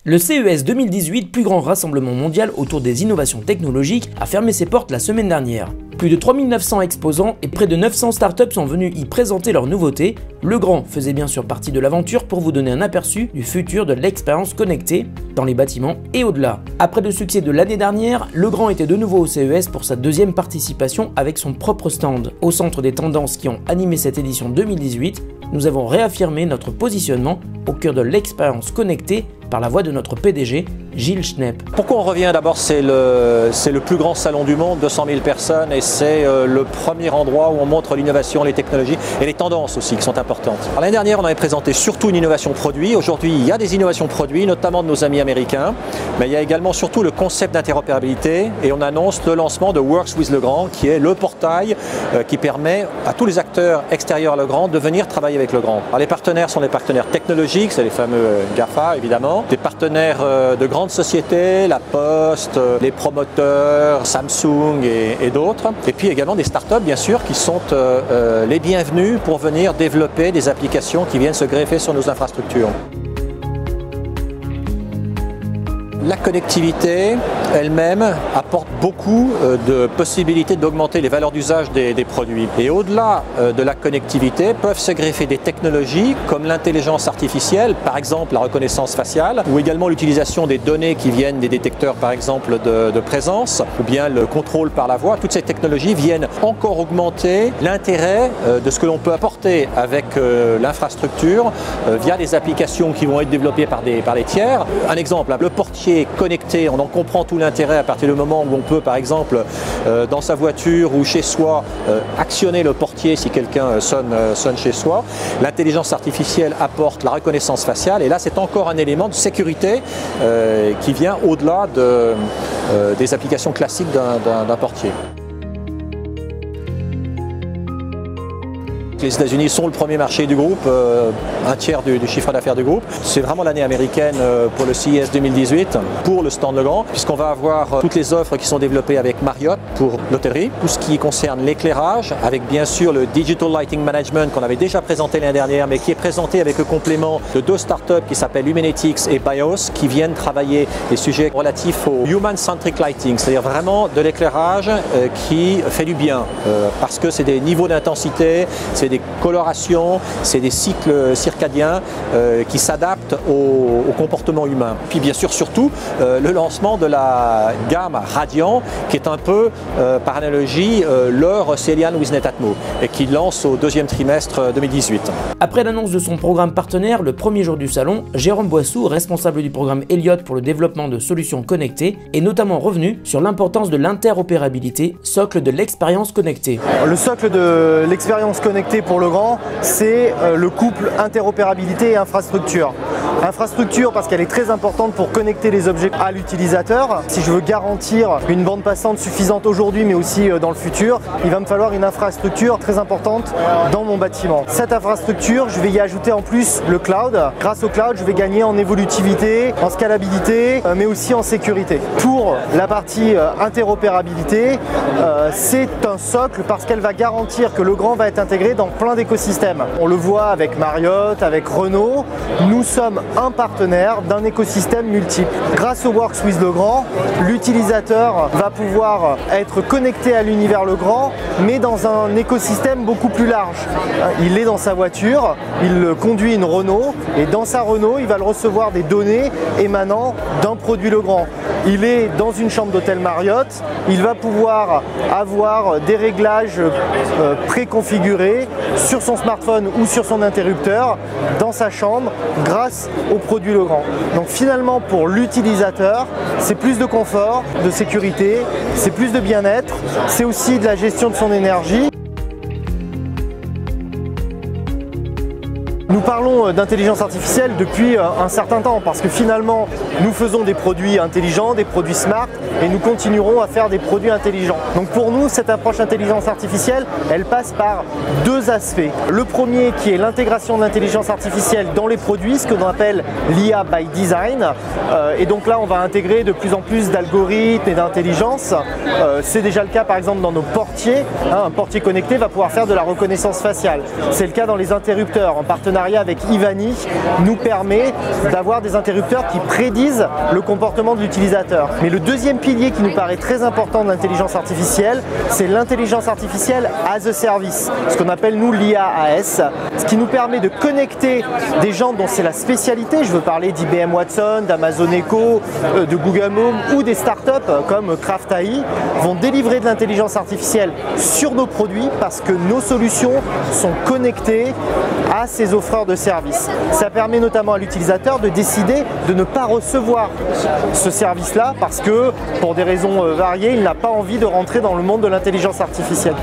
Le CES 2018, plus grand rassemblement mondial autour des innovations technologiques, a fermé ses portes la semaine dernière. Plus de 3900 exposants et près de 900 startups sont venus y présenter leurs nouveautés. Legrand faisait bien sûr partie de l'aventure pour vous donner un aperçu du futur de l'expérience connectée dans les bâtiments et au-delà. Après le succès de l'année dernière, Legrand était de nouveau au CES pour sa deuxième participation avec son propre stand. Au centre des tendances qui ont animé cette édition 2018, nous avons réaffirmé notre positionnement au cœur de l'expérience connectée par la voix de notre PDG, Gilles Schnepp. Pourquoi on revient? D'abord, c'est le plus grand salon du monde, 200 000 personnes, et c'est le premier endroit où on montre l'innovation, les technologies et les tendances aussi qui sont importantes. L'année dernière, on avait présenté surtout une innovation produit. Aujourd'hui, il y a des innovations produits, notamment de nos amis américains, mais il y a également surtout le concept d'interopérabilité, et on annonce le lancement de Works with Legrand, qui est le portail qui permet à tous les acteurs extérieurs à Legrand de venir travailler avec Legrand. Alors, les partenaires sont des partenaires technologiques, c'est les fameux GAFA évidemment, des partenaires de grandes sociétés, la Poste, les promoteurs, Samsung et d'autres. Et puis également des startups, bien sûr, qui sont les bienvenus pour venir développer des applications qui viennent se greffer sur nos infrastructures. La connectivité elle-même apporte beaucoup de possibilités d'augmenter les valeurs d'usage des produits. Et au-delà de la connectivité, peuvent se greffer des technologies comme l'intelligence artificielle, par exemple la reconnaissance faciale, ou également l'utilisation des données qui viennent des détecteurs, par exemple, de présence, ou bien le contrôle par la voix. Toutes ces technologies viennent encore augmenter l'intérêt de ce que l'on peut apporter avec l'infrastructure via des applications qui vont être développées par des tiers. Un exemple, le portier connecté, on en comprend tout l'intérêt à partir du moment où on peut, par exemple, dans sa voiture ou chez soi, actionner le portier si quelqu'un sonne chez soi. L'intelligence artificielle apporte la reconnaissance faciale, et là c'est encore un élément de sécurité qui vient au-delà des applications classiques d'un portier. Les États-Unis sont le premier marché du groupe, un tiers du chiffre d'affaires du groupe. C'est vraiment l'année américaine pour le CES 2018, pour le stand Legrand, puisqu'on va avoir toutes les offres qui sont développées avec Marriott pour l'hôtellerie, tout ce qui concerne l'éclairage, avec bien sûr le Digital Lighting Management qu'on avait déjà présenté l'année dernière, mais qui est présenté avec le complément de deux startups qui s'appellent Humanetics et Bios, qui viennent travailler les sujets relatifs au Human-Centric Lighting, c'est-à-dire vraiment de l'éclairage qui fait du bien, parce que c'est des niveaux d'intensité, c'est des colorations, c'est des cycles circadiens qui s'adaptent au comportement humain. Puis bien sûr surtout le lancement de la gamme Radiant qui est un peu par analogie leur Celian with Netatmo et qui lance au deuxième trimestre 2018. Après l'annonce de son programme partenaire le premier jour du salon, Jérôme Boissou, responsable du programme Elliott pour le développement de solutions connectées, est notamment revenu sur l'importance de l'interopérabilité, socle de l'expérience connectée. Le socle de l'expérience connectée pour Legrand, c'est le couple interopérabilité et infrastructure. Infrastructure parce qu'elle est très importante pour connecter les objets à l'utilisateur. Si je veux garantir une bande passante suffisante aujourd'hui mais aussi dans le futur, il va me falloir une infrastructure très importante dans mon bâtiment. Cette infrastructure, je vais y ajouter en plus le cloud. Grâce au cloud, je vais gagner en évolutivité, en scalabilité, mais aussi en sécurité. Pour la partie interopérabilité, c'est un socle parce qu'elle va garantir que Legrand va être intégré dans plein d'écosystèmes. On le voit avec Marriott, avec Renault. Nous sommes un partenaire d'un écosystème multiple. Grâce au Works with Legrand, l'utilisateur va pouvoir être connecté à l'univers Legrand, mais dans un écosystème beaucoup plus large. Il est dans sa voiture, il conduit une Renault, et dans sa Renault, il va recevoir des données émanant d'un produit Legrand. Il est dans une chambre d'hôtel Marriott, il va pouvoir avoir des réglages préconfigurés sur son smartphone ou sur son interrupteur dans sa chambre grâce au produit Legrand. Donc finalement pour l'utilisateur, c'est plus de confort, de sécurité, c'est plus de bien-être, c'est aussi de la gestion de son énergie. Nous parlons d'intelligence artificielle depuis un certain temps parce que finalement nous faisons des produits intelligents, des produits smart et nous continuerons à faire des produits intelligents. Donc pour nous, cette approche intelligence artificielle, elle passe par deux aspects. Le premier qui est l'intégration de l'intelligence artificielle dans les produits, ce que l'on appelle l'IA by design. Et donc là, on va intégrer de plus en plus d'algorithmes et d'intelligence. C'est déjà le cas par exemple dans nos portiers. Un portier connecté va pouvoir faire de la reconnaissance faciale. C'est le cas dans les interrupteurs en partenariat avec Ivani nous permet d'avoir des interrupteurs qui prédisent le comportement de l'utilisateur. Mais le deuxième pilier qui nous paraît très important de l'intelligence artificielle, c'est l'intelligence artificielle as a service, ce qu'on appelle nous l'IaaS, ce qui nous permet de connecter des gens dont c'est la spécialité, je veux parler d'IBM Watson, d'Amazon Echo, de Google Home ou des startups comme Craft AI, vont délivrer de l'intelligence artificielle sur nos produits parce que nos solutions sont connectées à ces offreurs de services. Ça permet notamment à l'utilisateur de décider de ne pas recevoir ce service-là parce que, pour des raisons variées, il n'a pas envie de rentrer dans le monde de l'intelligence artificielle.